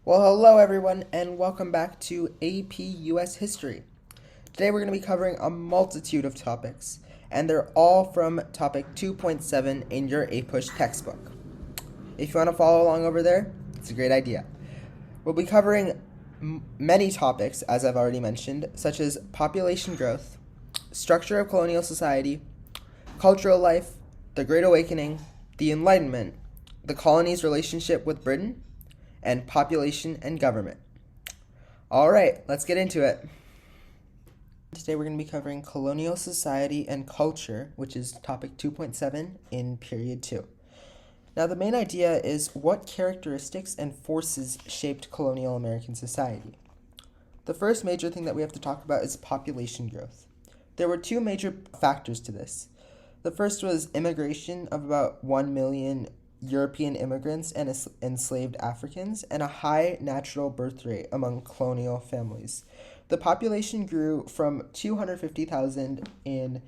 Well, hello everyone, and welcome back to AP US History. Today we're going to be covering a multitude of topics, and they're all from topic 2.7 in your APUSH textbook. If you want to follow along over there, it's a great idea. We'll be covering many topics, as I've already mentioned, such as population growth, structure of colonial society, cultural life, the Great Awakening, the Enlightenment, the colonies' relationship with Britain, and population and government. All right, let's get into it. Today we're going to be covering colonial society and culture, which is topic 2.7 in period 2. Now, the main idea is what characteristics and forces shaped colonial American society. The first major thing that we have to talk about is population growth. There were two major factors to this. The first was immigration of about 1 million European immigrants and enslaved Africans, and a high natural birth rate among colonial families. The population grew from 250,000 in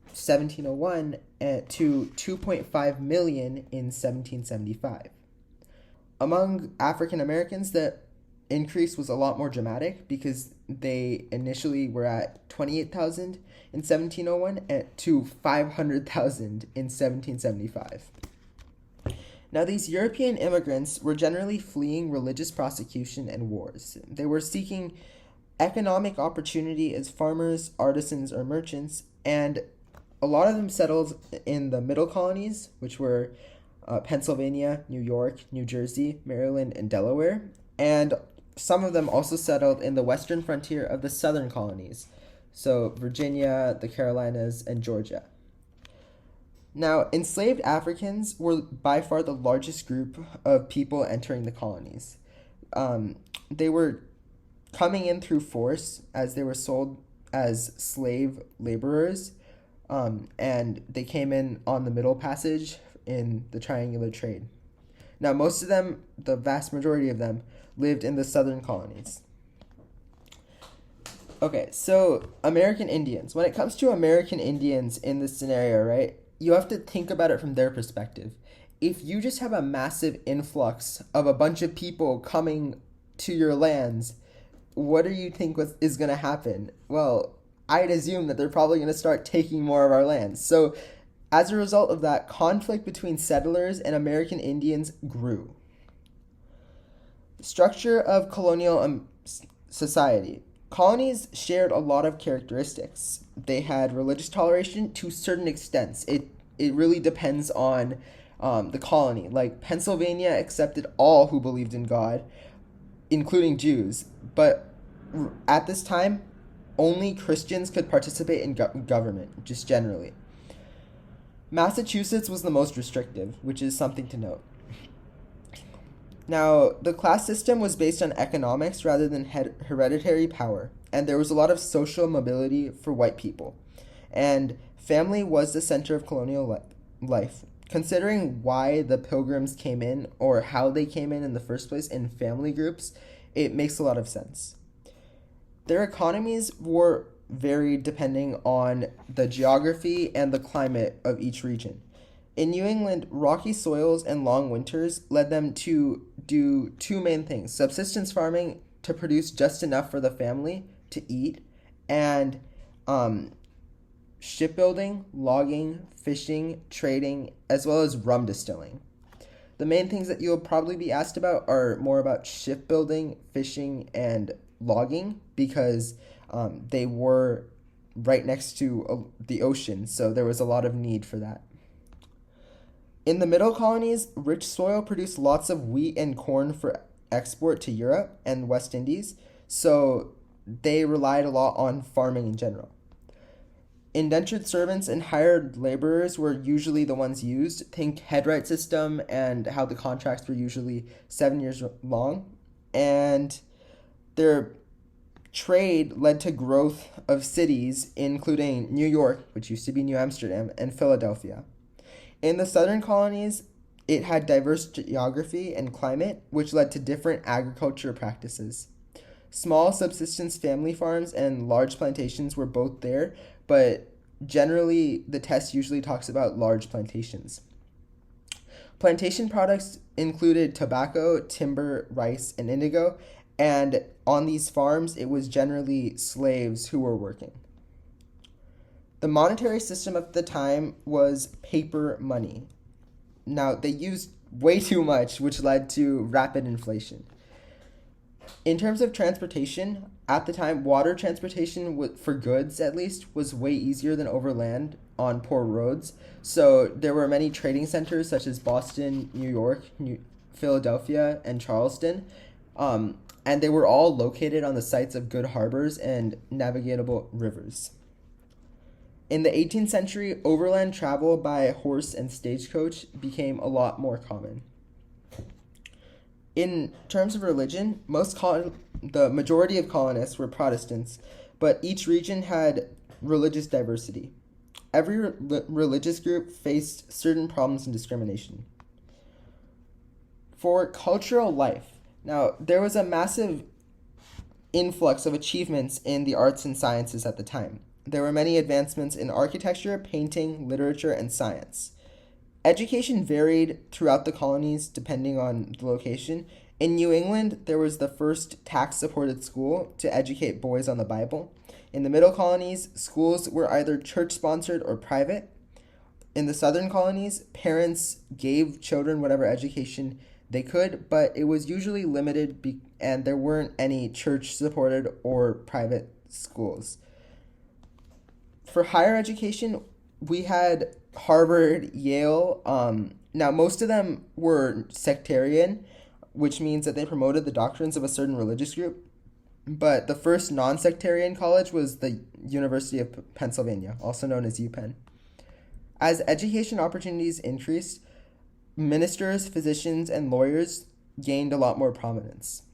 1701 to 2.5 million in 1775. Among African Americans, the increase was a lot more dramatic because they initially were at 28,000 in 1701 to 500,000 in 1775. Now, these European immigrants were generally fleeing religious persecution and wars. They were seeking economic opportunity as farmers, artisans, or merchants, and a lot of them settled in the middle colonies, which were Pennsylvania, New York, New Jersey, Maryland, and Delaware, and some of them also settled in the western frontier of the southern colonies, so Virginia, the Carolinas, and Georgia. Now, enslaved Africans were by far the largest group of people entering the colonies. They were coming in through force as they were sold as slave laborers, and they came in on the Middle Passage in the triangular trade. Now, most of them, the vast majority of them, lived in the southern colonies. Okay, so American Indians. When it comes to American Indians in this scenario, right, you have to think about it from their perspective. If you just have a massive influx of a bunch of people coming to your lands, what do you think is going to happen? Well, I'd assume that they're probably going to start taking more of our lands. So, as a result of that, conflict between settlers and American Indians grew. Structure of colonial society. Colonies shared a lot of characteristics. They had religious toleration to certain extents. It really depends on the colony. Like Pennsylvania accepted all who believed in God, including Jews. But at this time, only Christians could participate in government, just generally. Massachusetts was the most restrictive, which is something to note. Now, the class system was based on economics rather than hereditary power, and there was a lot of social mobility for white people. And family was the center of colonial life. Considering why the Pilgrims came in, or how they came in the first place, in family groups, it makes a lot of sense. Their economies were varied depending on the geography and the climate of each region. In New England, rocky soils and long winters led them to do two main things: subsistence farming to produce just enough for the family to eat, and shipbuilding, logging, fishing, trading, as well as rum distilling. The main things that you'll probably be asked about are more about shipbuilding, fishing, and logging, because they were right next to the ocean, so there was a lot of need for that. In the middle colonies, rich soil produced lots of wheat and corn for export to Europe and West Indies, so they relied a lot on farming in general. Indentured servants and hired laborers were usually the ones used. Think headright system and how the contracts were usually 7 years long. And their trade led to growth of cities, including New York, which used to be New Amsterdam, and Philadelphia. In the southern colonies, it had diverse geography and climate, which led to different agriculture practices. Small subsistence family farms and large plantations were both there, but generally the test usually talks about large plantations. Plantation products included tobacco, timber, rice, and indigo, and on these farms, it was generally slaves who were working. The monetary system of the time was paper money. Now, they used way too much, which led to rapid inflation. In terms of transportation, at the time, water transportation, for goods at least, was way easier than overland on poor roads. So there were many trading centers such as Boston, New York, Philadelphia, and Charleston. And they were all located on the sites of good harbors and navigable rivers. In the 18th century, overland travel by horse and stagecoach became a lot more common. In terms of religion, the majority of colonists were Protestants, but each region had religious diversity. Every religious group faced certain problems and discrimination. For cultural life, now there was a massive influx of achievements in the arts and sciences at the time. There were many advancements in architecture, painting, literature, and science. Education varied throughout the colonies depending on the location. In New England, there was the first tax-supported school to educate boys on the Bible. In the middle colonies, schools were either church-sponsored or private. In the southern colonies, parents gave children whatever education they could, but it was usually limited and there weren't any church-supported or private schools. For higher education, we had Harvard, Yale. Now, most of them were sectarian, which means that they promoted the doctrines of a certain religious group. But the first non-sectarian college was the University of Pennsylvania, also known as UPenn. As education opportunities increased, ministers, physicians, and lawyers gained a lot more prominence.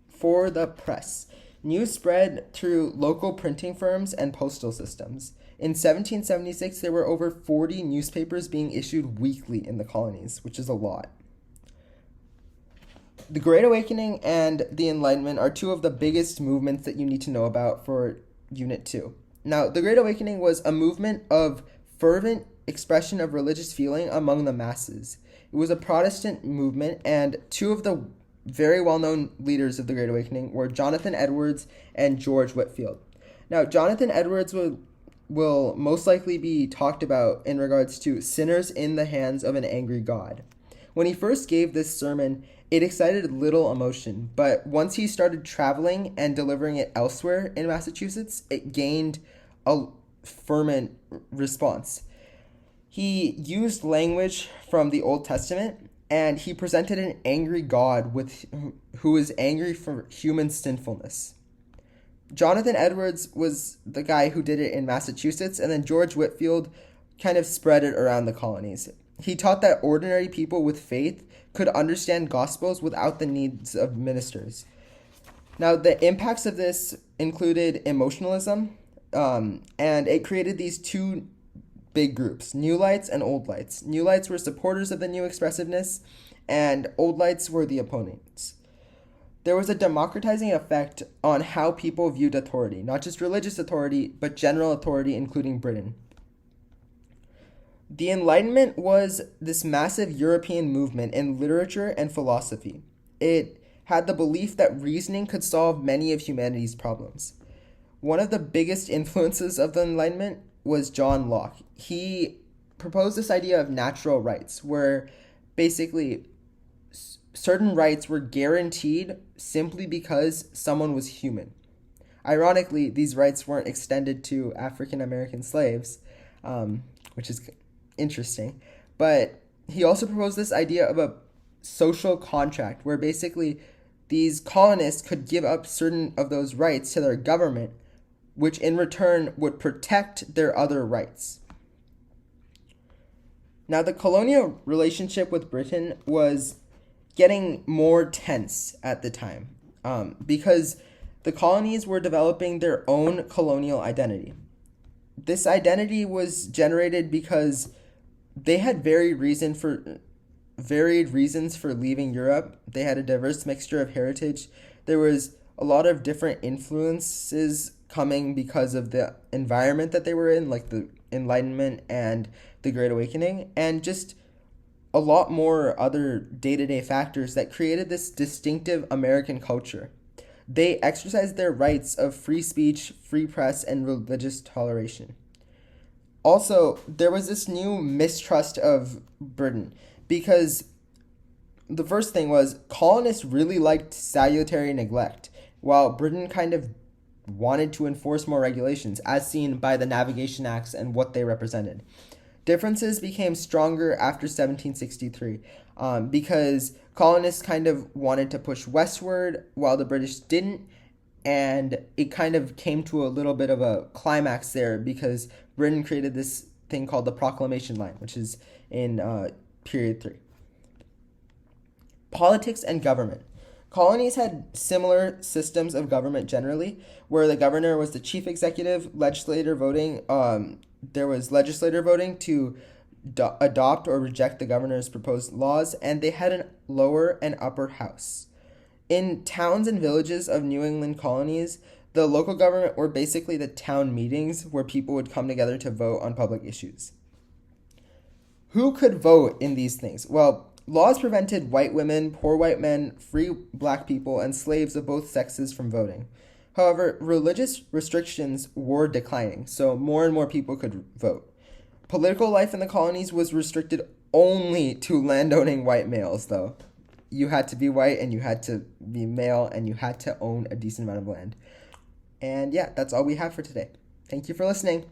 For the press, news spread through local printing firms and postal systems. In 1776, there were over 40 newspapers being issued weekly in the colonies, which is a lot. The Great Awakening and the Enlightenment are two of the biggest movements that you need to know about for Unit 2. Now, the Great Awakening was a movement of fervent expression of religious feeling among the masses. It was a Protestant movement, and two of the very well-known leaders of the Great Awakening were Jonathan Edwards and George Whitefield. Now, Jonathan Edwards will most likely be talked about in regards to sinners in the hands of an angry God. When he first gave this sermon, it excited little emotion, but once he started traveling and delivering it elsewhere in Massachusetts, it gained a fervent response. He used language from the Old Testament, and he presented an angry God who is angry for human sinfulness. Jonathan Edwards was the guy who did it in Massachusetts, and then George Whitefield kind of spread it around the colonies. He taught that ordinary people with faith could understand gospels without the needs of ministers. Now, the impacts of this included emotionalism, and it created these two big groups, New Lights and Old Lights. New Lights were supporters of the new expressiveness, and Old Lights were the opponents. There was a democratizing effect on how people viewed authority, not just religious authority, but general authority, including Britain. The Enlightenment was this massive European movement in literature and philosophy. It had the belief that reasoning could solve many of humanity's problems. One of the biggest influences of the Enlightenment was John Locke. He proposed this idea of natural rights, where basically certain rights were guaranteed simply because someone was human. Ironically, these rights weren't extended to African American slaves, which is interesting. But he also proposed this idea of a social contract, where basically these colonists could give up certain of those rights to their government, which in return would protect their other rights. Now, the colonial relationship with Britain was getting more tense at the time, because the colonies were developing their own colonial identity. This identity was generated because they had varied reasons for leaving Europe. They had a diverse mixture of heritage. There was a lot of different influences coming because of the environment that they were in, like the Enlightenment and the Great Awakening, and just a lot more other day-to-day factors that created this distinctive American culture. They exercised their rights of free speech, free press, and religious toleration. Also, there was this new mistrust of Britain because the first thing was colonists really liked salutary neglect, while Britain kind of wanted to enforce more regulations, as seen by the Navigation Acts and what they represented. Differences became stronger after 1763 because colonists kind of wanted to push westward while the British didn't, and it kind of came to a little bit of a climax there because Britain created this thing called the Proclamation Line, which is in period 3. Politics and government. Colonies had similar systems of government generally, where the governor was the chief executive, there was legislator voting to adopt or reject the governor's proposed laws, and they had a lower and upper house. In towns and villages of New England colonies, the local government were basically the town meetings where people would come together to vote on public issues. Who could vote in these things? Well, laws prevented white women, poor white men, free black people, and slaves of both sexes from voting. However, religious restrictions were declining, so more and more people could vote. Political life in the colonies was restricted only to landowning white males, though. You had to be white, and you had to be male, and you had to own a decent amount of land. And yeah, that's all we have for today. Thank you for listening.